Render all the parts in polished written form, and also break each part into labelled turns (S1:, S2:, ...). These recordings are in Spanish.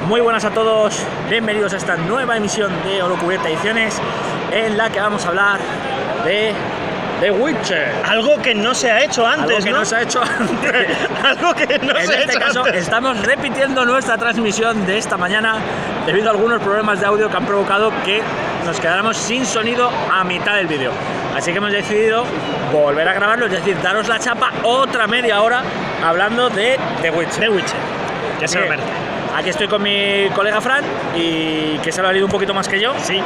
S1: Muy buenas a todos, bienvenidos a esta nueva emisión de Oro Cubierta Ediciones, en la que vamos a hablar de The Witcher.
S2: Algo que no se ha hecho antes,
S1: Algo que no se ha hecho antes.
S2: Algo que no se ha hecho antes.
S1: En este caso, estamos repitiendo nuestra transmisión de esta mañana debido a algunos problemas de audio que han provocado que nos quedáramos sin sonido a mitad del vídeo. Así que hemos decidido volver a grabarlo, es decir, daros la chapa otra media hora hablando de The Witcher.
S2: Ya se lo merece.
S1: Aquí estoy con mi colega Fran, y que se lo ha leído un poquito más que yo.
S2: Sí.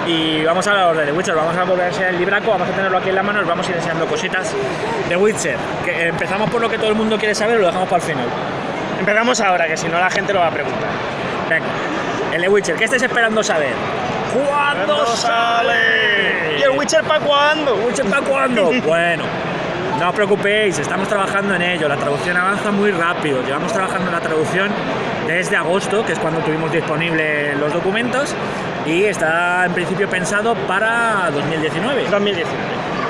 S1: Y vamos a hablar de The Witcher, vamos a volver a enseñar el libraco, vamos a tenerlo aquí en la mano, os vamos a ir enseñando cositas. The Witcher, que empezamos por lo que todo el mundo quiere saber y lo dejamos para el final.
S2: Empezamos ahora, que si no la gente lo va a preguntar.
S1: Venga, el The Witcher, ¿qué estáis esperando saber? ¿Cuándo sale?
S2: ¿Y el Witcher para cuándo?
S1: ¿Witcher para cuándo? Bueno, no os preocupéis, estamos trabajando en ello, la traducción avanza muy rápido, llevamos trabajando en la traducción desde agosto, que es cuando tuvimos disponibles los documentos, y está en principio pensado para 2019.
S2: 2019.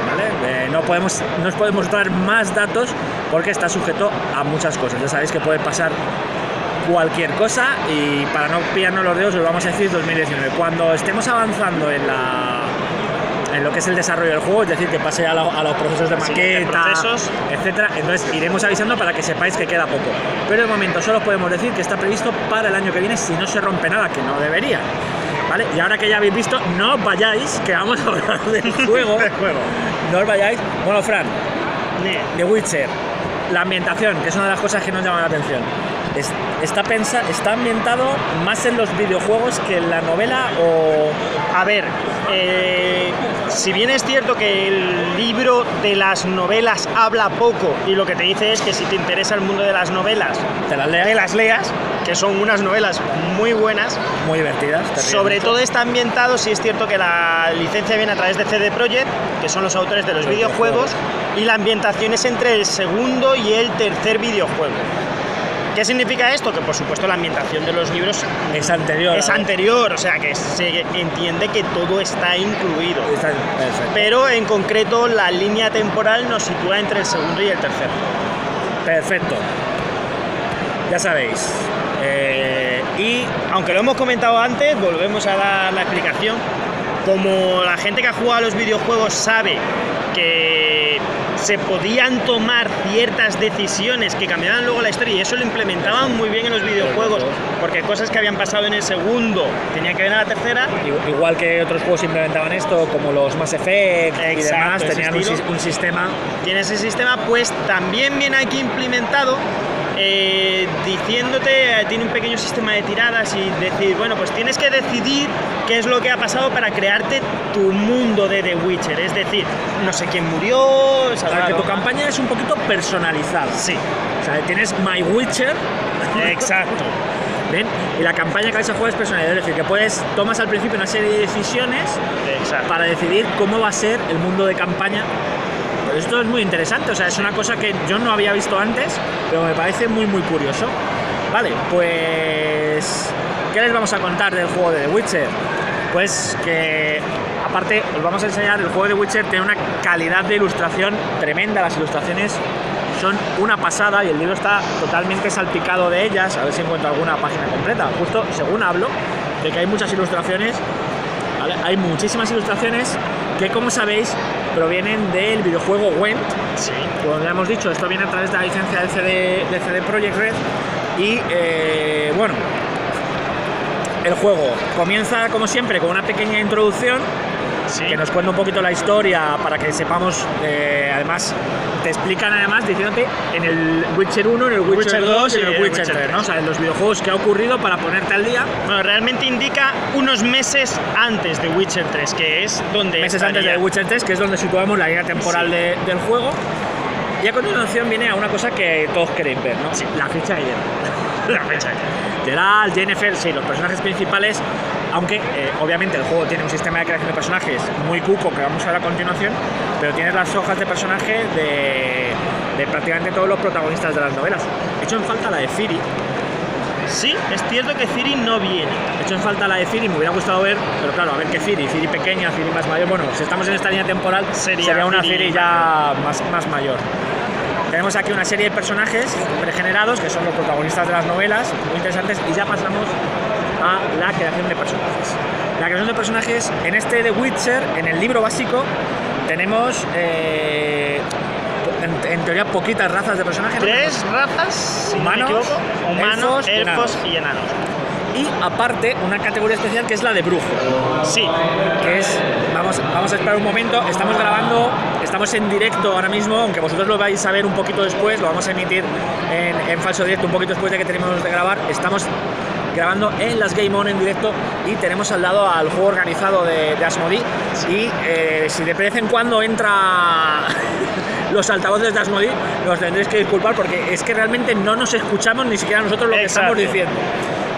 S1: ¿Vale? No os podemos dar más datos porque está sujeto a muchas cosas. Ya sabéis que puede pasar cualquier cosa, y para no pillarnos los dedos os vamos a decir 2019. Cuando estemos avanzando en lo que es el desarrollo del juego, es decir, que pase a los procesos de maqueta, etcétera, entonces iremos avisando para que sepáis que queda poco. Pero de momento solo os podemos decir que está previsto para el año que viene, si no se rompe nada, que no debería. ¿Vale? Y ahora que ya habéis visto, no os vayáis, que vamos a hablar del juego. No os vayáis. Bueno, Fran, The Witcher, la ambientación, que es una de las cosas que nos llama la atención. Está ambientado más en los videojuegos que en la novela, o...
S2: A ver, si bien es cierto que el libro de las novelas habla poco, y lo que te dice es que si te interesa el mundo de las novelas,
S1: te las
S2: leas, que son unas novelas muy buenas,
S1: muy divertidas.
S2: Sobre todo está ambientado, sí es cierto que la licencia viene a través de CD Projekt, que son los autores de los videojuegos, y la ambientación es entre el segundo y el tercer videojuego. ¿Qué significa esto? Que por supuesto la ambientación de los libros
S1: es anterior.
S2: Es anterior, o sea que se entiende que todo está incluido.
S1: Perfecto.
S2: Pero en concreto la línea temporal nos sitúa entre el segundo y el tercero.
S1: Perfecto. Ya sabéis.
S2: Y aunque lo hemos comentado antes, volvemos a dar la explicación. Como la gente que ha jugado a los videojuegos sabe que se podían tomar ciertas decisiones que cambiaban luego la historia, y eso lo implementaban muy bien en los videojuegos, porque cosas que habían pasado en el segundo tenían que ver en la tercera.
S1: Igual que otros juegos implementaban esto, como los Mass Effect. Exacto, y demás, tenían un sistema.
S2: Tiene ese sistema, pues también viene aquí implementado, diciéndote, tiene un pequeño sistema de tiradas y decir, bueno, pues tienes que decidir qué es lo que ha pasado para crearte tu mundo de The Witcher, es decir, no sé quién murió, o sea,
S1: que tu campaña es un poquito personalizada.
S2: Sí.
S1: O sea, tienes My Witcher.
S2: Exacto.
S1: ¿Ven? Y la campaña que vais a jugar es personalizada, es decir, que tomas al principio una serie de decisiones.
S2: Exacto.
S1: Para decidir cómo va a ser el mundo de campaña. Esto es muy interesante, o sea, es una cosa que yo no había visto antes, pero me parece muy muy curioso. Vale, pues... ¿qué les vamos a contar del juego de The Witcher? Pues que, aparte, os vamos a enseñar, el juego de The Witcher tiene una calidad de ilustración tremenda, las ilustraciones son una pasada y el libro está totalmente salpicado de ellas. A ver si encuentro alguna página completa. Justo según hablo de que hay muchas ilustraciones, ¿vale? Hay muchísimas ilustraciones que, como sabéis, provienen del videojuego Gwent.
S2: Sí.
S1: Como ya hemos dicho, esto viene a través de la licencia de CD Projekt Red. Y bueno, el juego comienza como siempre con una pequeña introducción. Sí. Que nos cuenta un poquito la historia para que sepamos. Además, te explican además diciéndote en el Witcher 1, en el Witcher 2 y en el Witcher 3, ¿no? O sea, en los videojuegos que ha ocurrido para ponerte al día.
S2: Bueno, realmente indica unos meses antes de Witcher 3, que es donde
S1: meses
S2: estaría.
S1: Antes de Witcher 3, que es donde situamos la línea temporal del juego. Y a continuación viene a una cosa que todos queréis ver, ¿no?
S2: Sí.
S1: La ficha de Geralt.
S2: La ficha de
S1: Geralt, Yennefer, sí, los personajes principales. Aunque obviamente el juego tiene un sistema de creación de personajes muy cuco que vamos a ver a continuación, pero tienes las hojas de personaje de prácticamente todos los protagonistas de las novelas. He hecho en falta la de Ciri.
S2: Sí, es cierto que Ciri no viene.
S1: He hecho en falta la de Ciri, me hubiera gustado ver, pero claro, a ver qué Ciri pequeña, Ciri más mayor. Bueno, si estamos en esta línea temporal, sería una Ciri ya más mayor. Tenemos aquí una serie de personajes pregenerados que son los protagonistas de las novelas, muy interesantes, y ya pasamos a la creación de personajes. La creación de personajes en este The Witcher, en el libro básico, tenemos en teoría poquitas razas de personajes.
S2: 3 razas, si
S1: humanos,
S2: no me equivoco, humanos, elfos
S1: y
S2: y enanos.
S1: Y aparte una categoría especial que es la de brujo.
S2: Sí.
S1: Que es, vamos a esperar un momento, estamos grabando, estamos en directo ahora mismo, aunque vosotros lo vais a ver un poquito después, lo vamos a emitir en falso directo un poquito después de que terminemos de grabar. Estamos grabando en las Game On en directo y tenemos al lado al juego organizado de Asmodee. Y si de vez en cuando entra los altavoces de Asmodee, nos tendréis que disculpar porque es que realmente no nos escuchamos ni siquiera nosotros lo que estamos diciendo.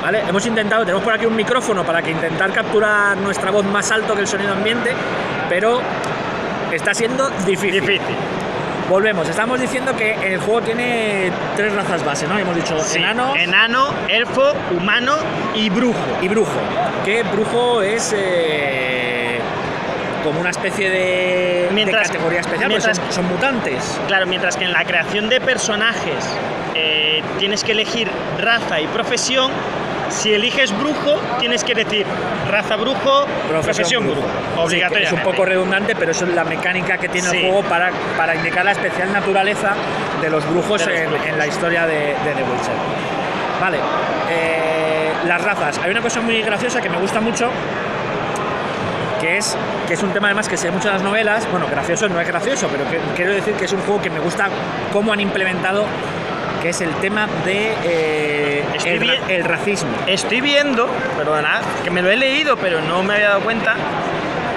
S1: ¿Vale? Hemos intentado, tenemos por aquí un micrófono para que intentar capturar nuestra voz más alto que el sonido ambiente, pero está siendo difícil. Volvemos, estamos diciendo que el juego tiene 3 razas base, ¿no? Hemos dicho
S2: Sí,
S1: enanos,
S2: enano, elfo, humano y brujo.
S1: y brujo. Que brujo es como una especie de categoría especial, porque son mutantes.
S2: Claro, mientras que en la creación de personajes tienes que elegir raza y profesión. Si eliges brujo, tienes que decir raza brujo, profesión brujo. Obligatoriamente.
S1: Sí, es un poco redundante, pero eso es la mecánica que tiene el juego para indicar la especial naturaleza de los brujos en la historia de The Witcher. Vale, las razas. Hay una cosa muy graciosa que me gusta mucho, que es un tema además que se ve mucho en las novelas. Bueno, gracioso no es gracioso, pero quiero decir que es un juego que me gusta cómo han implementado, que es el tema de el racismo.
S2: Estoy viendo, perdona, que me lo he leído pero no me había dado cuenta,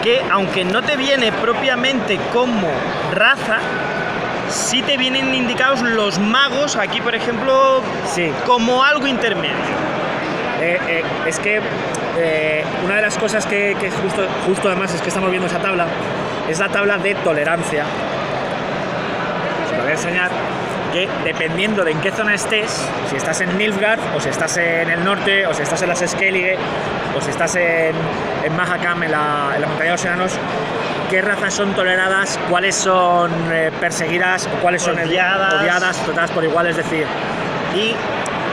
S2: que aunque no te viene propiamente como raza, sí te vienen indicados los magos, aquí por ejemplo, como algo intermedio.
S1: Es que una de las cosas que justo además es que estamos viendo esa tabla, es la tabla de tolerancia. Os lo voy a enseñar. Que dependiendo de en qué zona estés, si estás en Nilfgaard, o si estás en el norte, o si estás en las Skellige, o si estás en Mahakam, en la montaña de los enanos, qué razas son toleradas, cuáles son perseguidas, o cuáles son odiadas, tratadas por igual, es decir, y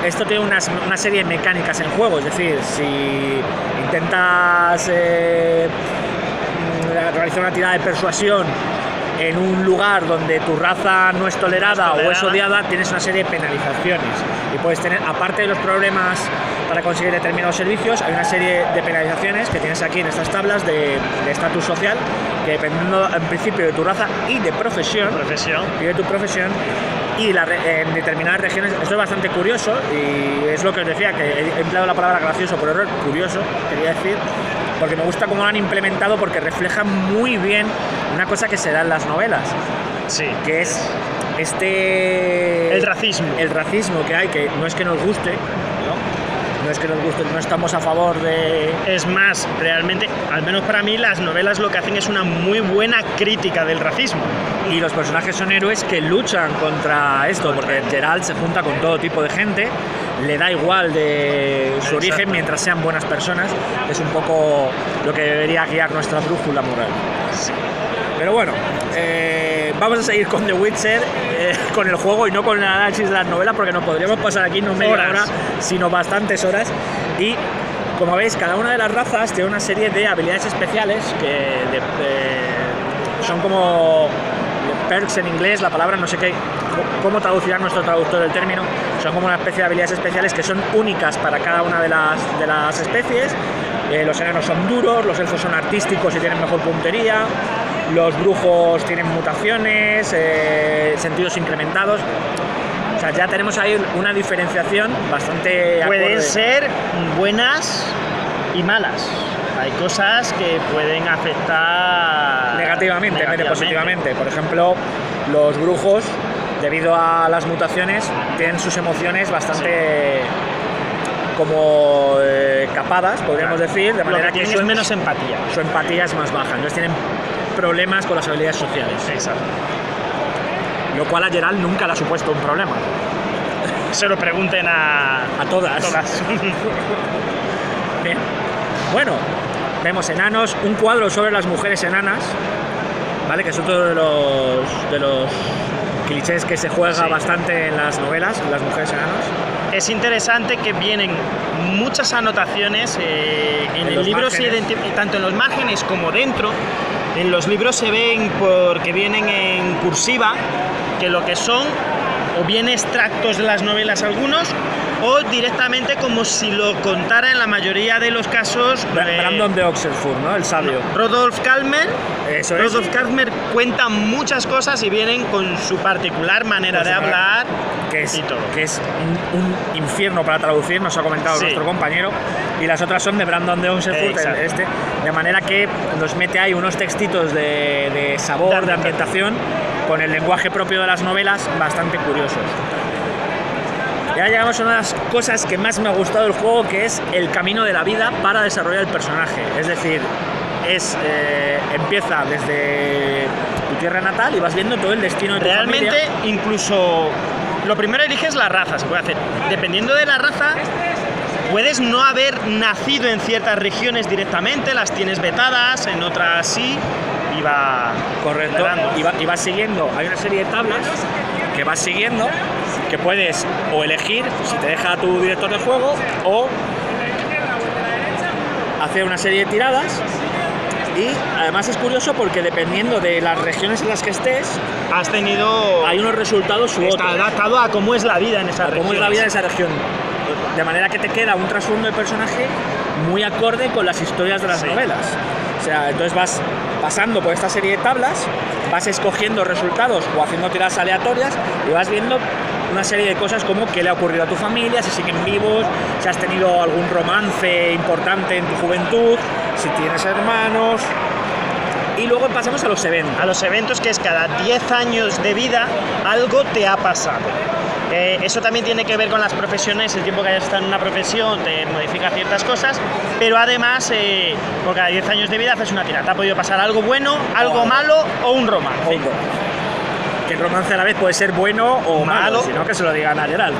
S1: esto tiene una serie de mecánicas en juego, es decir, si intentas realizar una tirada de persuasión en un lugar donde tu raza no es tolerada o es odiada, tienes una serie de penalizaciones y puedes tener, aparte de los problemas para conseguir determinados servicios, hay una serie de penalizaciones que tienes aquí en estas tablas de estatus social, que dependiendo en principio de tu raza y de profesión. Y de tu profesión y en determinadas regiones. Esto es bastante curioso y es lo que os decía, que he empleado la palabra gracioso por error, curioso quería decir, porque me gusta cómo lo han implementado, porque refleja muy bien una cosa que se da en las novelas, que es el racismo que hay, que no es que nos guste, no es que nos guste, no estamos a favor de...
S2: Es más, realmente, al menos para mí, las novelas lo que hacen es una muy buena crítica del racismo.
S1: Y los personajes son héroes que luchan contra esto, porque Geralt se junta con todo tipo de gente, le da igual de su origen mientras sean buenas personas. Es un poco lo que debería guiar nuestra brújula moral. Pero bueno, vamos a seguir con The Witcher, con el juego y no con el análisis de las novelas, porque nos podríamos pasar aquí no media hora, sino bastantes horas. Y como veis, cada una de las razas tiene una serie de habilidades especiales que son como perks en inglés, la palabra, no sé cómo traducirá nuestro traductor el término. Son como una especie de habilidades especiales que son únicas para cada una de las especies. Los enanos son duros, los elfos son artísticos y tienen mejor puntería, los brujos tienen mutaciones, sentidos incrementados. O sea, ya tenemos ahí una diferenciación bastante...
S2: Pueden ser buenas y malas. Hay cosas que pueden afectar
S1: negativamente en vez de positivamente. Por ejemplo, los brujos, debido a las mutaciones, tienen sus emociones bastante como capadas, podríamos decir, de manera que
S2: tienen menos empatía.
S1: Su empatía es más baja, entonces tienen problemas con las habilidades sociales.
S2: Exacto.
S1: Lo cual a Geralt nunca le ha supuesto un problema.
S2: Se lo pregunten a
S1: todas. Bien. Bueno, vemos enanos, un cuadro sobre las mujeres enanas, ¿vale? Que es otro de los clichés que se juega bastante en las novelas, en las mujeres enanos.
S2: Es interesante que vienen muchas anotaciones en el libro, tanto en los márgenes como dentro. En los libros se ven porque vienen en cursiva, que lo que son o bien extractos de las novelas algunos, o directamente como si lo contara en la mayoría de los casos
S1: Brandon de Oxford, ¿no? El sabio.
S2: Rodolph Kalmer.
S1: Eso es.
S2: Rodolph Kalmer cuenta muchas cosas y vienen con su particular manera de hablar,
S1: que es,
S2: y todo.
S1: Que es un infierno para traducir, nos ha comentado nuestro compañero, y las otras son de Brandon de Oxford, de manera que nos mete ahí unos textitos de sabor, de ambientación, con el lenguaje propio de las novelas, bastante curiosos. Ya llegamos a una de las cosas que más me ha gustado del juego, que es el camino de la vida para desarrollar el personaje. Es decir, empieza desde tu tierra natal y vas viendo todo el destino de tu familia.
S2: Realmente, incluso lo primero eliges la raza, se puede hacer. Dependiendo de la raza, puedes no haber nacido en ciertas regiones directamente, las tienes vetadas, en otras sí, y va...
S1: Correcto, y vas siguiendo, hay una serie de tablas que vas siguiendo, que puedes o elegir si te deja tu director de juego, o hacer una serie de tiradas. Y además es curioso porque dependiendo de las regiones en las que estés, hay unos resultados u otros.
S2: Está adaptado a cómo es la vida en esa región.
S1: Cómo es la vida en esa región. De manera que te queda un trasfondo de personaje muy acorde con las historias de las novelas. O sea, entonces vas pasando por esta serie de tablas, vas escogiendo resultados o haciendo tiradas aleatorias y vas viendo una serie de cosas como qué le ha ocurrido a tu familia, si siguen vivos, si has tenido algún romance importante en tu juventud, si tienes hermanos. Y luego pasamos a los eventos.
S2: A los eventos, que es cada 10 años de vida algo te ha pasado. Eso también tiene que ver con las profesiones, el tiempo que hayas estado en una profesión te modifica ciertas cosas, pero además por cada 10 años de vida haces una tirada. Te ha podido pasar algo bueno, algo malo o un romance.
S1: Que el romance a la vez puede ser bueno o malo, sino que se lo digan a Geralt,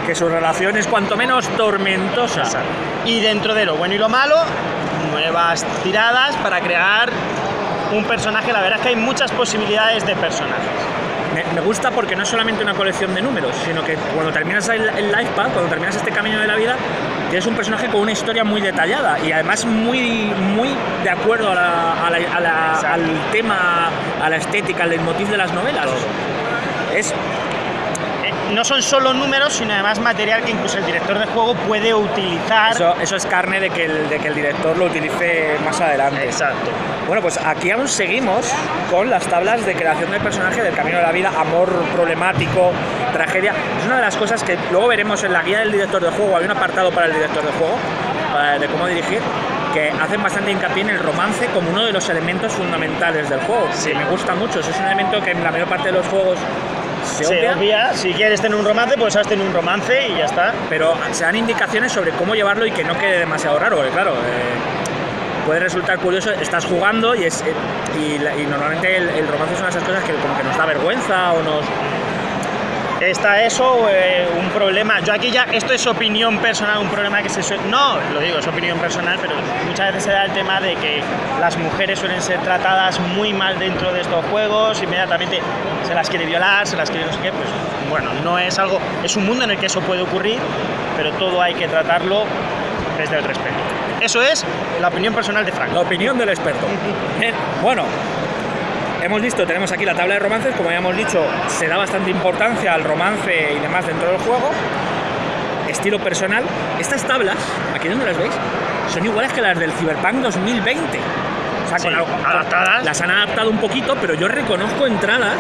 S1: que su relación es cuanto menos tormentosa.
S2: Exacto. Y dentro de lo bueno y lo malo, nuevas tiradas para crear un personaje. La verdad es que hay muchas posibilidades de personajes.
S1: Me gusta porque no es solamente una colección de números, sino que cuando terminas el life path, cuando terminas este camino de la vida, tienes un personaje con una historia muy detallada y además muy de acuerdo al tema, a la estética, al leitmotiv de las novelas.
S2: No son solo números, sino además material que incluso el director de juego puede utilizar.
S1: Eso es carne de que el director lo utilice más adelante.
S2: Exacto.
S1: Bueno, pues aquí aún seguimos con las tablas de creación del personaje, del camino de la vida, amor problemático, tragedia. Es una de las cosas que luego veremos en la guía del director de juego. Hay un apartado para el director de juego, de cómo dirigir, que hacen bastante hincapié en el romance como uno de los elementos fundamentales del juego. Sí, me gusta mucho. Eso es un elemento que en la mayor parte de los juegos se obvia.
S2: Si quieres tener un romance, pues has tenido un romance y ya está.
S1: Pero se dan indicaciones sobre cómo llevarlo y que no quede demasiado raro, porque claro, puede resultar curioso, estás jugando y normalmente el romance es una de esas cosas que como que nos da vergüenza o nos...
S2: Está eso, un problema. Yo aquí ya, esto es opinión personal, un problema que no, lo digo, es opinión personal, pero muchas veces se da el tema de que las mujeres suelen ser tratadas muy mal dentro de estos juegos, inmediatamente se las quiere violar, se las quiere no sé qué, pues bueno, no es algo, es un mundo en el que eso puede ocurrir, pero todo hay que tratarlo desde el respeto. Eso es la opinión personal de Frank.
S1: La opinión del experto. Bueno, hemos visto, tenemos aquí la tabla de romances, como ya hemos dicho, se da bastante importancia al romance y demás dentro del juego. Estilo personal. Estas tablas, aquí donde las veis, son iguales que las del Cyberpunk 2020. O sea,
S2: adaptadas.
S1: Las han adaptado un poquito, pero yo reconozco entradas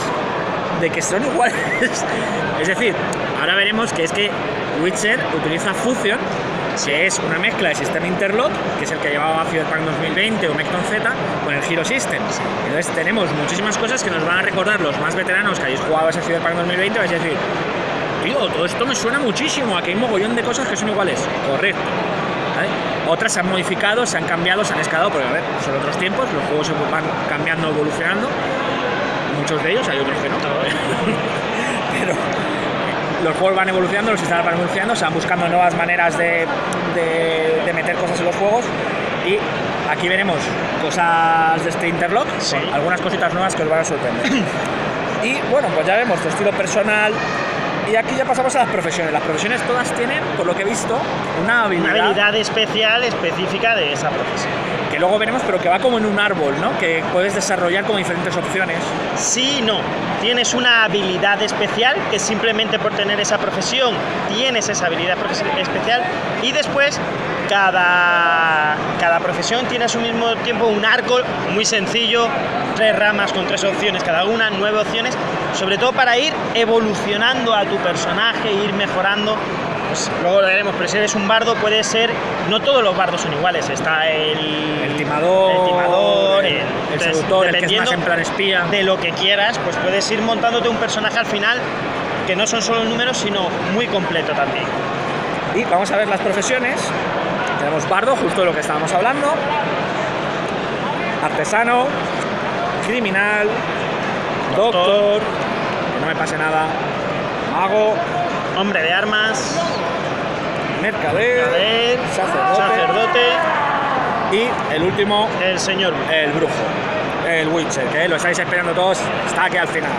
S1: de que son iguales. Es decir, ahora veremos que es que Witcher utiliza Fusion, que es una mezcla de sistema Interlock, que es el que llevaba Cyberpunk 2020 o Mecton Z, con el Hero System. Entonces tenemos muchísimas cosas que nos van a recordar los más veteranos que hayáis jugado ese Cyberpunk 2020, vais a decir, tío, todo esto me suena muchísimo, aquí hay un mogollón de cosas que son iguales. Correcto. ¿Vale? Otras se han modificado, se han cambiado, se han escalado, porque a ver, son otros tiempos, los juegos se van cambiando, evolucionando, muchos de ellos, hay otros que no. Pero los juegos van evolucionando, los sistemas van evolucionando, se van buscando nuevas maneras de meter cosas en los juegos, y aquí veremos cosas de este Interlock, algunas cositas nuevas que os van a sorprender. Y bueno, pues ya vemos tu estilo personal. Y aquí ya pasamos a las profesiones. Las profesiones todas tienen, por lo que he visto, una habilidad
S2: especial, específica de esa profesión.
S1: Que luego veremos, pero que va como en un árbol, ¿no? Que puedes desarrollar como diferentes opciones.
S2: Sí, no. Tienes una habilidad especial que simplemente por tener esa profesión tienes esa habilidad especial, y después cada profesión tiene a su mismo tiempo un arco muy sencillo, 3 ramas con 3 opciones cada una, 9 opciones, sobre todo para ir evolucionando a tu personaje, ir mejorando. Pues luego lo veremos, pero si eres un bardo puede ser, no todos los bardos son iguales, está el
S1: timador, el seductor, el que es más en plan espía.
S2: De lo que quieras, pues puedes ir montándote un personaje al final que no son solo números, sino muy completo también.
S1: Y vamos a ver las profesiones. Tenemos bardo, justo de lo que estábamos hablando, artesano, criminal, doctor, que no me pase nada, mago,
S2: hombre de armas,
S1: mercader, sacerdote y el último,
S2: el señor,
S1: el brujo, el Witcher, que lo estáis esperando todos, está aquí al final,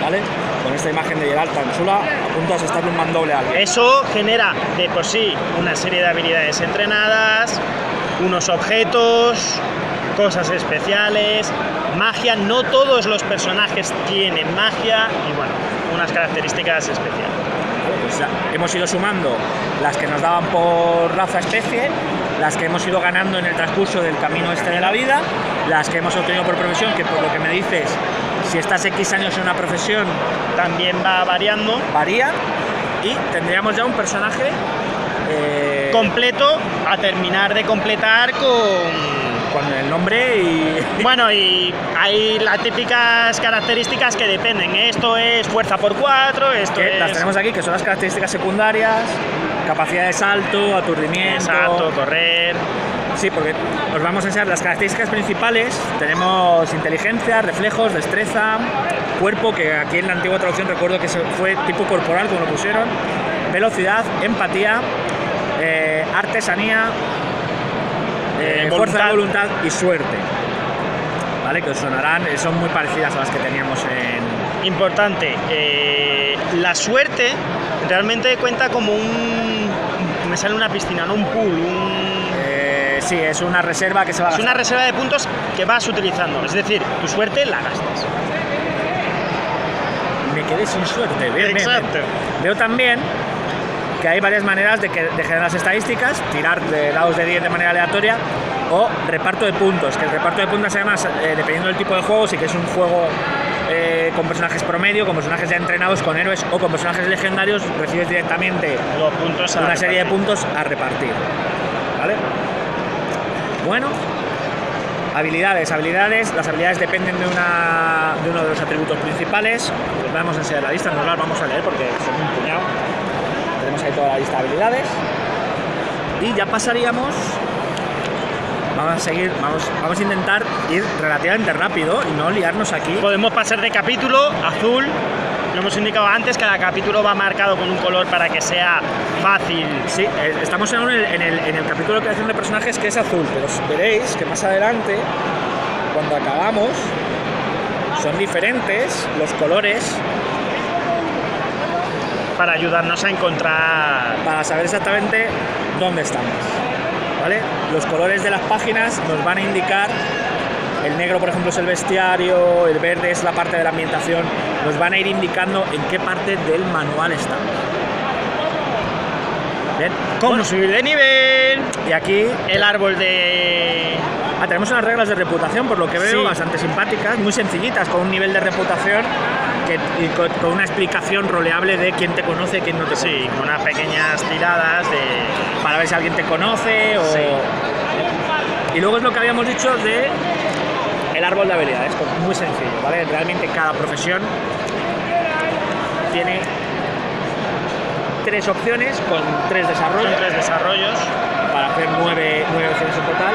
S1: ¿vale? Con esta imagen de Geralt tan chula, a punto de asestarle un mandoble a alguien.
S2: Eso genera de por sí una serie de habilidades entrenadas, unos objetos, cosas especiales, magia. No todos los personajes tienen magia y bueno, unas características especiales.
S1: Pues hemos ido sumando las que nos daban por raza especie, las que hemos ido ganando en el transcurso del camino este de la vida, las que hemos obtenido por profesión, que por lo que me dices, si estás X años en una profesión
S2: también va variando,
S1: varía, y tendríamos ya un personaje
S2: completo a terminar de completar
S1: con el nombre y...
S2: Bueno, y hay las típicas características que dependen. Esto es fuerza por 4, esto es...
S1: Las tenemos aquí, que son las características secundarias, capacidad de salto, aturdimiento...
S2: Salto, correr...
S1: Sí, porque os vamos a enseñar las características principales. Tenemos inteligencia, reflejos, destreza, cuerpo, que aquí en la antigua traducción recuerdo que fue tipo corporal, como lo pusieron, velocidad, empatía, artesanía, fuerza de voluntad y suerte. ¿Vale? Que os sonarán, son muy parecidas a las que teníamos en...
S2: Importante, la suerte realmente cuenta como me sale una piscina, no un pool,
S1: sí, es una reserva que se va a gastar.
S2: Es una reserva de puntos que vas utilizando, es decir, tu suerte la gastas.
S1: Me quedé sin suerte.
S2: Exacto.
S1: Bien. Veo también que hay varias maneras de generar las estadísticas, tirar de dados de 10 de manera aleatoria o reparto de puntos, que el reparto de puntos además, dependiendo del tipo de juego, si que es un juego con personajes promedio, con personajes ya entrenados, con héroes o con personajes legendarios, recibes directamente
S2: los puntos
S1: una serie de puntos a repartir. ¿Vale? Bueno, habilidades. Las habilidades dependen de uno de los atributos principales. Les vamos a enseñar la lista, no las vamos a leer porque son un puñado. Tenemos ahí toda la lista de habilidades. Y ya pasaríamos. Vamos a intentar ir relativamente rápido y no liarnos aquí.
S2: Podemos pasar de capítulo azul. Lo hemos indicado antes, cada capítulo va marcado con un color para que sea fácil.
S1: Sí, estamos en el capítulo de creación de personajes, que es azul, pero veréis que más adelante, cuando acabamos, son diferentes los colores.
S2: Para ayudarnos a encontrar...
S1: Para saber exactamente dónde estamos, ¿vale? Los colores de las páginas nos van a indicar... El negro, por ejemplo, es el bestiario, el verde es la parte de la ambientación. Nos van a ir indicando en qué parte del manual estamos. Bien.
S2: ¿Cómo subir de nivel?
S1: Y aquí
S2: el árbol de...
S1: tenemos unas reglas de reputación, por lo que veo,
S2: sí,
S1: bastante simpáticas, muy sencillitas, con un nivel de reputación y con una explicación roleable de quién te conoce y quién no te conoce.
S2: Sí, con unas pequeñas tiradas
S1: para ver si alguien te conoce o...
S2: Sí.
S1: Y luego es lo que habíamos dicho de el árbol de habilidades, muy sencillo, ¿vale? Realmente cada profesión tiene 3 opciones con 3 desarrollos.
S2: Son 3 desarrollos.
S1: Para hacer 9 opciones en total.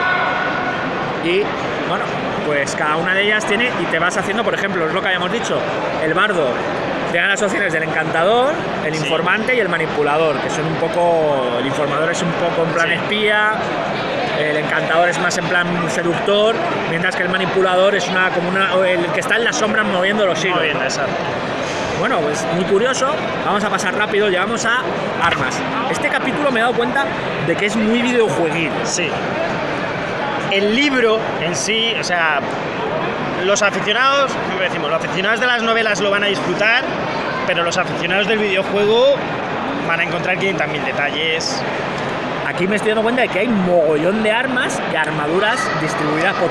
S1: Y bueno, pues cada una de ellas tiene, y te vas haciendo, por ejemplo, es lo que habíamos dicho, el bardo te dan las opciones del encantador, el
S2: Sí.
S1: informante y el manipulador, que son un poco... El informador es un poco en plan
S2: Sí.
S1: espía, el encantador es más en plan seductor, mientras que el manipulador es el que está en las sombras moviendo los hilos.
S2: Muy bien,
S1: ¿no?
S2: exacto.
S1: Bueno, pues muy curioso, vamos a pasar rápido, llegamos a armas. Este capítulo me he dado cuenta de que es muy videojueguil.
S2: Sí. El libro en sí, o sea, los aficionados, siempre decimos, los aficionados de las novelas lo van a disfrutar, pero los aficionados del videojuego van a encontrar 500.000 detalles.
S1: Aquí me estoy dando cuenta de que hay mogollón de armas y armaduras distribuidas por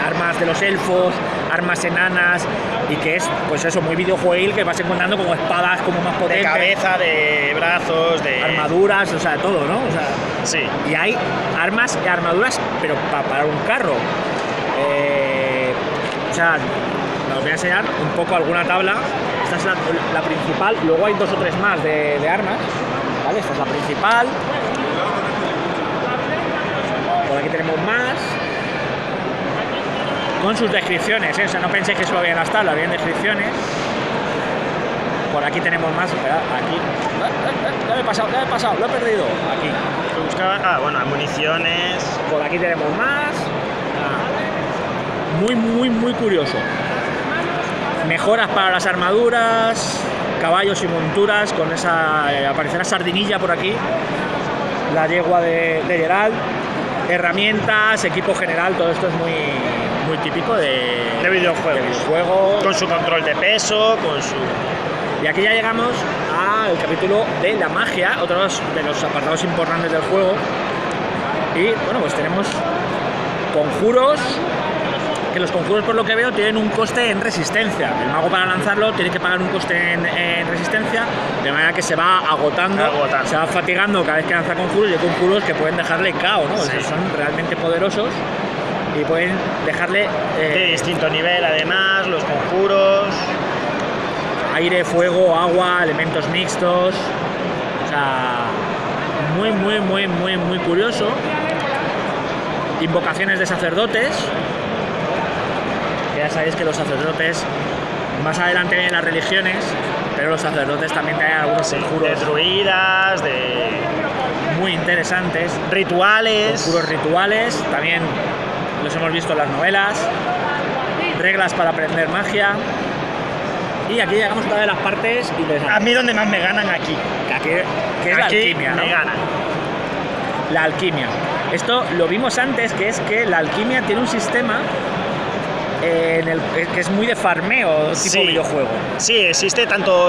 S1: armas de los elfos, armas enanas, y que es, pues eso, muy videojueguil, que vas encontrando como espadas como más
S2: De
S1: potentes,
S2: cabeza, de brazos, de...
S1: armaduras, o sea, todo, ¿no? O sea,
S2: Sí.
S1: y hay armas y armaduras, pero para un carro. O sea, os voy a enseñar un poco alguna tabla. Esta es la principal, luego hay 2 o 3 más de armas, ¿vale? Esta es la principal. Por aquí tenemos más. Con sus descripciones, ¿eh? O sea, no penséis que solo había las tablas, había descripciones. Por aquí tenemos más, esperad, aquí. Lo he pasado, lo he perdido. Aquí.
S2: Bueno, municiones.
S1: Por aquí tenemos más. Muy curioso. Mejoras para las armaduras, caballos y monturas, con esa aparecerá Sardinilla por aquí, la yegua de Geralt, herramientas, equipo general, todo esto es muy típico de videojuegos.
S2: Con su control de peso, con su...
S1: Y aquí ya llegamos al capítulo de la magia, otro de los apartados importantes del juego. Y bueno, pues tenemos conjuros, que los conjuros, por lo que veo, tienen un coste en resistencia. El mago, para lanzarlo, tiene que pagar un coste en resistencia, de manera que se va agotando, se va fatigando cada vez que lanza conjuros, y hay conjuros que pueden dejarle KO, ¿no?
S2: Sí.
S1: Son realmente poderosos y pueden dejarle
S2: de distinto nivel, además, los conjuros.
S1: Aire, fuego, agua, elementos mixtos. O sea, muy curioso. Invocaciones de sacerdotes. Ya sabéis que los sacerdotes, más adelante vienen las religiones, pero los sacerdotes también tienen algunos conjuros
S2: de druidas, de
S1: muy interesantes.
S2: Rituales.
S1: Conjuros rituales, también los hemos visto en las novelas. Reglas para aprender magia. Y aquí llegamos a una de las partes interesantes.
S2: A mí donde más me ganan aquí.
S1: Que es la alquimia, ¿no?
S2: me ganan.
S1: La alquimia. Esto lo vimos antes, que es que la alquimia tiene un sistema que es muy de farmeo, tipo videojuego.
S2: Sí, existe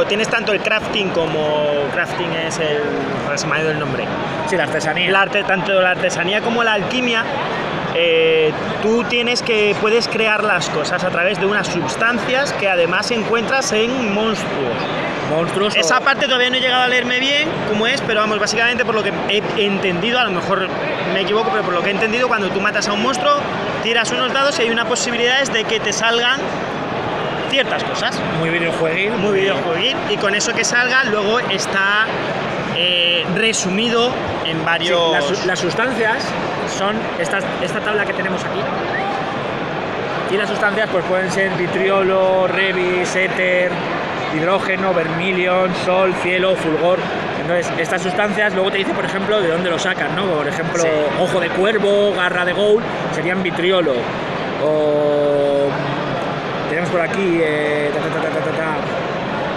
S2: tienes tanto el crafting como... Crafting es se me ha ido el nombre.
S1: Sí, la artesanía.
S2: Tanto la artesanía como la alquimia. Tú puedes crear las cosas a través de unas sustancias que además encuentras en monstruos. Esa parte todavía no he llegado a leerme bien cómo es, pero vamos, básicamente por lo que he entendido, a lo mejor me equivoco, pero por lo que he entendido, cuando tú matas a un monstruo, tiras unos dados y hay una posibilidad de que te salgan ciertas cosas.
S1: Muy videojueguil.
S2: Y con eso que salga, luego está resumido en varios...
S1: Sí, las sustancias son esta tabla que tenemos aquí. Y las sustancias pues pueden ser vitriolo, revis, éter, hidrógeno, vermilion, sol, cielo, fulgor. Entonces, estas sustancias luego te dice, por ejemplo, de dónde lo sacan, ¿no? Por ejemplo,
S2: sí.
S1: Ojo de cuervo, garra de ghoul, serían vitriolo. O tenemos por aquí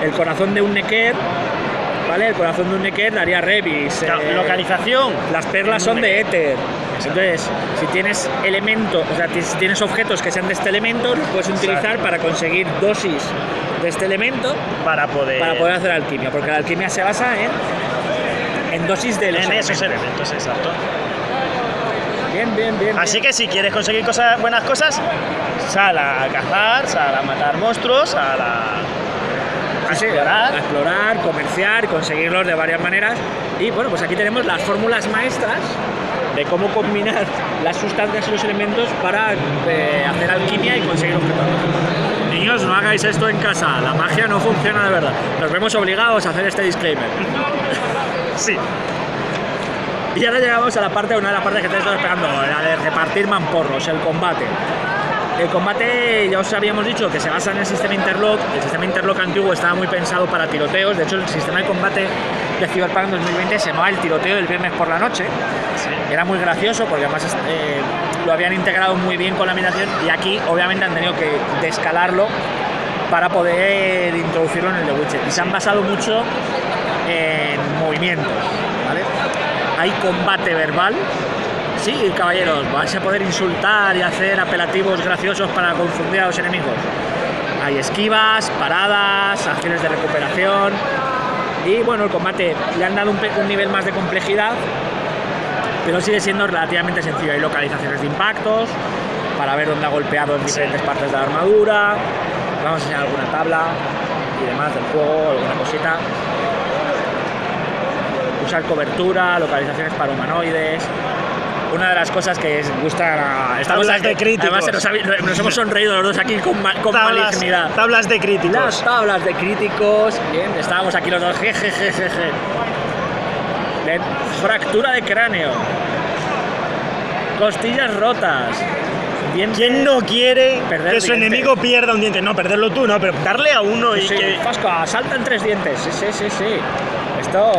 S1: el corazón de un necker, ¿vale? El corazón de un necker daría revis.
S2: Localización.
S1: Las perlas son de éter. Entonces, si tienes elementos, o sea, si tienes objetos que sean de este elemento, los puedes utilizar para conseguir dosis de este elemento
S2: para poder
S1: hacer alquimia, porque la alquimia se basa en dosis de
S2: esos elementos, exacto.
S1: Bien.
S2: Así que si quieres conseguir buenas cosas, sal a cazar, sal a matar monstruos, a
S1: explorar, comerciar, conseguirlos de varias maneras. Y bueno, pues aquí tenemos las fórmulas maestras de cómo combinar las sustancias y los elementos para hacer alquimia y conseguir objetos. Niños, no hagáis esto en casa, la magia no funciona de verdad. Nos vemos obligados a hacer este disclaimer.
S2: Sí.
S1: Y ahora llegamos a una de las partes que te estoy esperando, la de repartir mamporros, el combate. el combate ya os habíamos dicho que se basa en el sistema Interlock. El sistema Interlock antiguo estaba muy pensado para tiroteos. De hecho, el sistema de combate de Cyberpunk 2020 se llamaba el tiroteo del viernes por la noche.
S2: Sí.
S1: Era muy gracioso porque además lo habían integrado muy bien con la ambientación, y aquí obviamente han tenido que descalarlo para poder introducirlo en el The Witcher. Y se han basado mucho en movimientos, ¿vale? Hay combate verbal. Sí, caballeros, vais a poder insultar y hacer apelativos graciosos para confundir a los enemigos. Hay esquivas, paradas, acciones de recuperación. Y bueno, el combate le han dado un nivel más de complejidad, pero sigue siendo relativamente sencillo. Hay localizaciones de impactos para ver dónde ha golpeado en diferentes partes de la armadura. Vamos a enseñar alguna tabla y demás del juego, alguna cosita. Usar cobertura, localizaciones para humanoides. Una de las cosas que gusta a...
S2: Tablas de críticos.
S1: Además nos hemos sonreído los dos aquí con malignidad.
S2: Tablas de críticos.
S1: Las tablas de críticos. Bien, estábamos aquí los dos. Jejejeje. Bien, fractura de cráneo. Costillas rotas. Bien,
S2: ¿quién no quiere
S1: perder
S2: que su
S1: dientes?
S2: enemigo pierda un diente? No, perderlo tú, no, pero darle a uno y
S1: Sí,
S2: que...
S1: Fasca, saltan 3 dientes. Sí. Esto...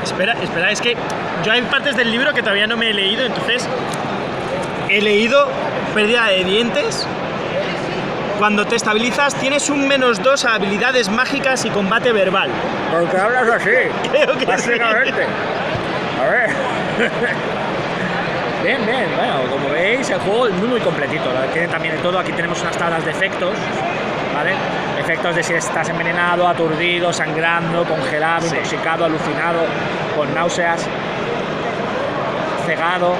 S2: Espera, es que yo hay partes del libro que todavía no me he leído, entonces he leído pérdida de dientes. Cuando te estabilizas tienes un -2 a habilidades mágicas y combate verbal.
S1: ¿Por qué hablas así?
S2: Creo que
S1: básicamente.
S2: sí.
S1: A ver. Bien, bueno, como veis el juego es muy completito, tiene también de todo. Aquí tenemos unas tablas de efectos, ¿vale? Efectos de si estás envenenado, aturdido, sangrando, congelado,
S2: Sí.
S1: intoxicado, alucinado, con náuseas, cegado.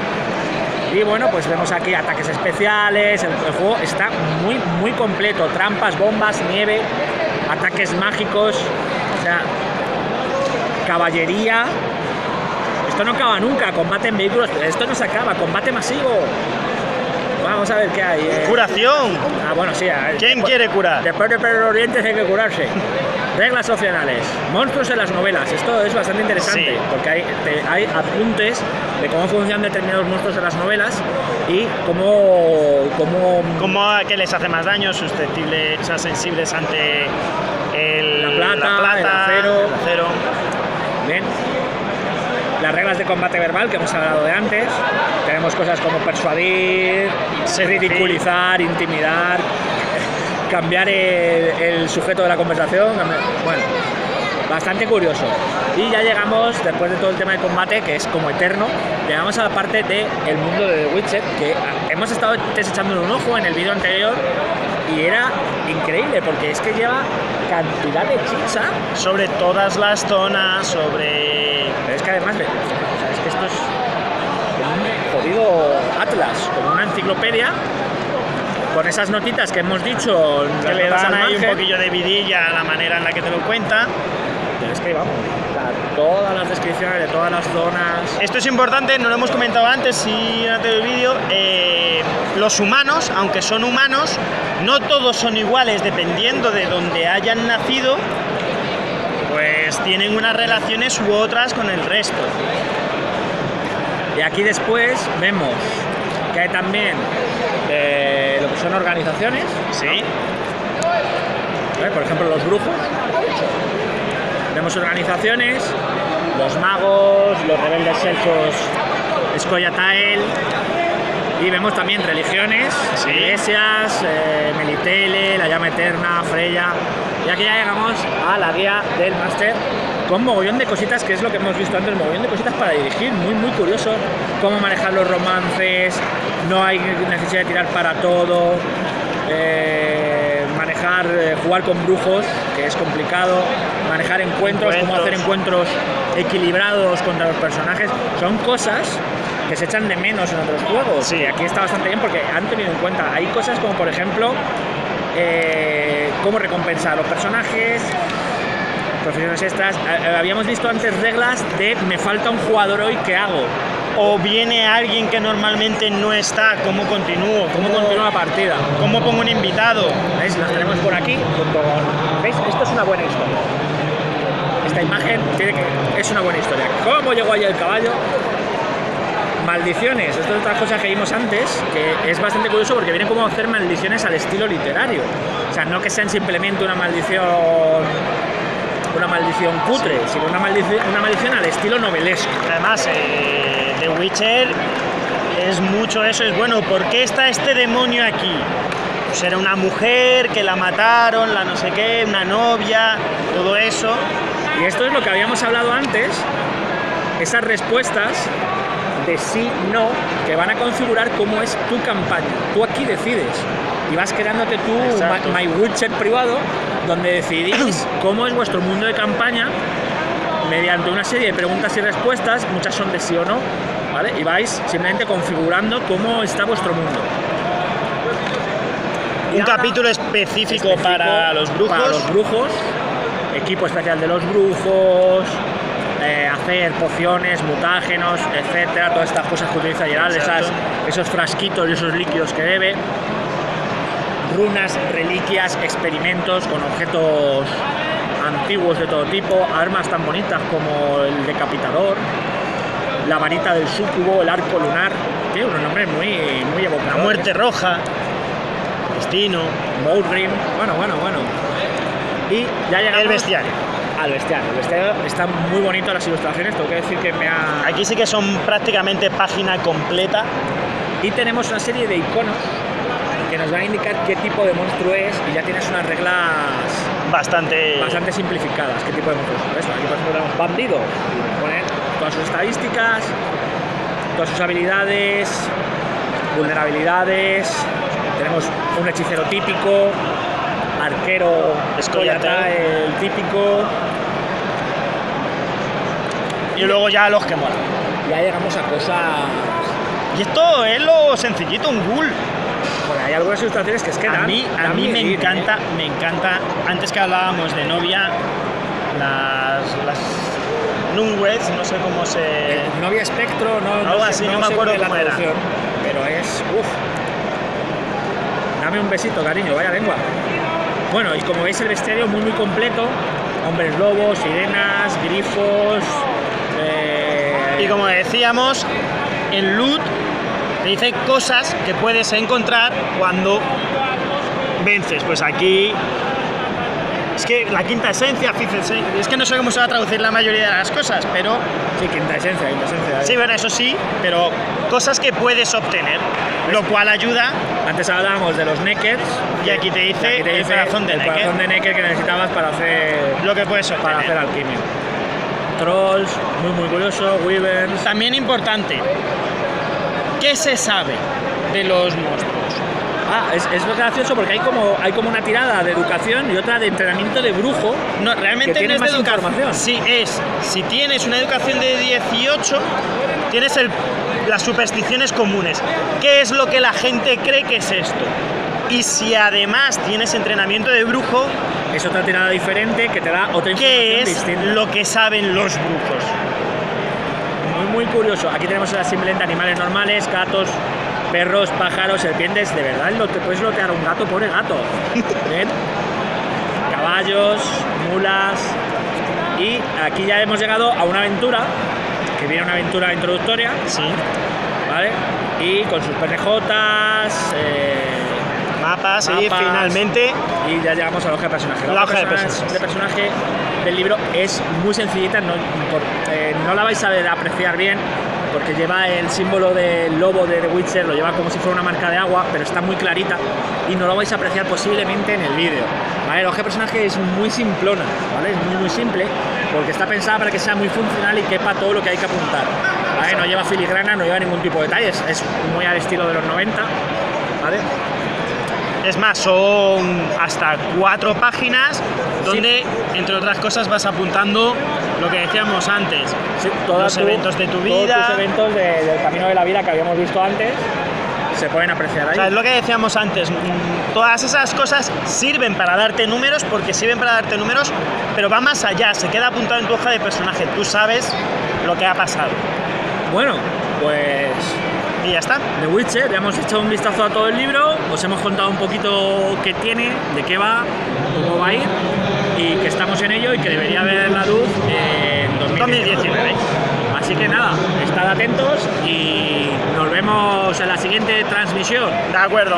S1: Y bueno, pues vemos aquí ataques especiales. El juego está muy completo. Trampas, bombas, nieve, ataques mágicos, o sea, caballería. Esto no acaba nunca, combate en vehículos, esto no se acaba, combate masivo. Vamos a ver qué hay.
S2: Curación.
S1: Bueno, sí.
S2: ¿Quién quiere curar?
S1: Después de perder los dientes hay que curarse. Reglas opcionales. Monstruos en las novelas. Esto es bastante interesante,
S2: Sí.
S1: porque hay apuntes de cómo funcionan determinados monstruos en las novelas y cómo
S2: ¿Cómo que les hace más daño? Susceptibles, o sea, sensibles ante
S1: la plata, el acero. Bien. Las reglas de combate verbal que hemos hablado de antes. Tenemos cosas como persuadir, ridiculizar, intimidar, cambiar el sujeto de la conversación. Bueno, bastante curioso. Y ya llegamos, después de todo el tema de combate, que es como eterno, llegamos a la parte del mundo de The Witcher, que hemos estado echándole un ojo en el vídeo anterior y era increíble, porque es que lleva cantidad de chicha
S2: sobre todas las zonas, sobre...
S1: Pero es que además, o sea, es que esto es como un jodido atlas, como una enciclopedia, con esas notitas que hemos dicho,
S2: que
S1: las
S2: le
S1: notas
S2: dan
S1: al
S2: ahí un
S1: margen.
S2: poquillo de vidilla a la manera en la que te lo cuenta.
S1: Pero es que vamos, o sea, todas las descripciones de todas las zonas.
S2: Esto es importante, no lo hemos comentado antes, sí, antes del vídeo. Los humanos, aunque son humanos, no todos son iguales dependiendo de donde hayan nacido, pues tienen unas relaciones u otras con el resto.
S1: Y aquí después vemos que hay también lo que son organizaciones.
S2: Sí.
S1: Por ejemplo, los brujos. Vemos organizaciones, los magos, los rebeldes elfos Scoia'tael, y vemos también religiones,
S2: Sí.
S1: iglesias, Melitele, la llama eterna, Freya. Y aquí ya llegamos a la guía del máster con mogollón de cositas, que es lo que hemos visto antes, mogollón de cositas para dirigir, muy curioso, cómo manejar los romances, no hay necesidad de tirar para todo, manejar, jugar con brujos, que es complicado, manejar encuentros, cómo hacer encuentros equilibrados contra los personajes, son cosas que se echan de menos en otros juegos.
S2: Sí.
S1: Y aquí está bastante bien porque han tenido en cuenta, hay cosas como por ejemplo cómo recompensar a los personajes, profesiones extras. Habíamos visto antes reglas de me falta un jugador hoy, ¿qué hago?
S2: O viene alguien que normalmente no está, ¿cómo continúo?
S1: ¿Cómo continúa la partida?
S2: ¿Cómo pongo un invitado?
S1: ¿Veis? Las tenemos por aquí. ¿Veis? Esto es una buena historia. Esta imagen es una buena historia. ¿Cómo llegó allí el caballo? Maldiciones, esto es otra cosa que vimos antes, que es bastante curioso porque viene como a hacer maldiciones al estilo literario. O sea, no que sean simplemente una maldición cutre, sino una maldición al estilo novelesco.
S2: Además, The Witcher es mucho eso, es bueno, ¿por qué está este demonio aquí? Pues era una mujer que la mataron, la no sé qué, una novia, todo eso.
S1: Y esto es lo que habíamos hablado antes, esas respuestas de sí, no, que van a configurar cómo es tu campaña. Tú aquí decides y vas creándote tu My Witcher privado, donde decidís cómo es vuestro mundo de campaña mediante una serie de preguntas y respuestas, muchas son de sí o no, ¿vale? Y vais simplemente configurando cómo está vuestro mundo.
S2: Un capítulo específico para los brujos.
S1: Para los brujos, equipo especial de los brujos, hacer pociones, mutágenos, etcétera, todas estas cosas que utiliza Geralt, esos frasquitos y esos líquidos que bebe, runas, reliquias, experimentos con objetos antiguos de todo tipo, armas tan bonitas como el decapitador, la varita del súcubo, el arco lunar, tiene unos nombres muy evocadores.
S2: La muerte roja, destino,
S1: Moldrim, bueno. Y ya llegamos
S2: el bestiario.
S1: Al bestiario. El bestiario está muy bonito, las ilustraciones, tengo que decir que
S2: Aquí sí que son prácticamente página completa.
S1: Y tenemos una serie de iconos que nos van a indicar qué tipo de monstruo es, y ya tienes unas reglas
S2: bastante
S1: simplificadas, qué tipo de monstruo es. Aquí por ejemplo tenemos bandidos, ponen todas sus estadísticas, todas sus habilidades, vulnerabilidades, tenemos un hechicero típico, arquero, escollata, el típico.
S2: Y luego ya los que molan.
S1: Ya llegamos a cosas.
S2: Y esto es lo sencillito, un ghoul.
S1: Bueno, hay algunas ilustraciones que es que
S2: a mí me encanta, antes que hablábamos de novia, las Nunweds, no sé cómo se...
S1: Novia espectro,
S2: algo así, no me acuerdo cómo era.
S1: Pero es... Dame un besito, cariño, vaya lengua. Bueno, y como veis el bestiario muy completo, hombres lobos, sirenas, grifos...
S2: Y como decíamos, en loot te dice cosas que puedes encontrar cuando vences. Pues aquí es que la quinta esencia, fíjense, es que no sé cómo se va a traducir la mayoría de las cosas, pero
S1: sí, quinta esencia.
S2: Sí, bueno, eso sí, pero cosas que puedes obtener, lo cual ayuda.
S1: Antes hablábamos de los Neckers
S2: y aquí te dice el corazón de Necker.
S1: El corazón de Necker que necesitabas para hacer
S2: lo que puedes obtener.
S1: Para hacer alquimia. Trolls, muy curioso, Wyverns.
S2: También importante, ¿qué se sabe de los monstruos?
S1: Es gracioso porque hay como una tirada de educación y otra de entrenamiento de brujo.
S2: No, realmente no es de educación. Sí, si tienes una educación de 18, tienes las supersticiones comunes. ¿Qué es lo que la gente cree que es esto? Y si además tienes entrenamiento de brujo,
S1: es otra tirada diferente que te da otra información distinta.
S2: ¿Qué es lo que saben los brujos?
S1: Muy curioso. Aquí tenemos simplemente animales normales, gatos, perros, pájaros, serpientes. De verdad, te puedes lotear a un gato, pobre gato. ¿Ven? Caballos, mulas. Y aquí ya hemos llegado a una aventura, que viene una aventura introductoria.
S2: Sí.
S1: ¿Vale? Y con sus PNJs,
S2: mapas, y finalmente.
S1: Y ya llegamos a la hoja de personaje. La hoja de personaje del libro es muy sencillita, no la vais a ver apreciar bien, porque lleva el símbolo del lobo de The Witcher, lo lleva como si fuera una marca de agua, pero está muy clarita y no lo vais a apreciar posiblemente en el vídeo. ¿Vale? La hoja de personaje es muy simplona, ¿vale? Es muy simple, porque está pensada para que sea muy funcional y quepa todo lo que hay que apuntar. ¿Vale? No lleva filigrana, no lleva ningún tipo de detalles, es muy al estilo de los 90, ¿vale?
S2: Es más, son hasta 4 páginas donde, entre otras cosas, vas apuntando lo que decíamos antes, los eventos de tu vida.
S1: Todos tus eventos del camino de la vida que habíamos visto antes se pueden apreciar ahí.
S2: O sea, es lo que decíamos antes, todas esas cosas sirven para darte números, pero va más allá, se queda apuntado en tu hoja de personaje, tú sabes lo que ha pasado.
S1: Bueno, pues...
S2: Y ya está.
S1: The Witcher, ya hemos echado un vistazo a todo el libro, os hemos contado un poquito qué tiene, de qué va, cómo va a ir, y que estamos en ello y que debería ver la luz en 2019. Así que nada, estad atentos y vemos en la siguiente transmisión.
S2: De acuerdo.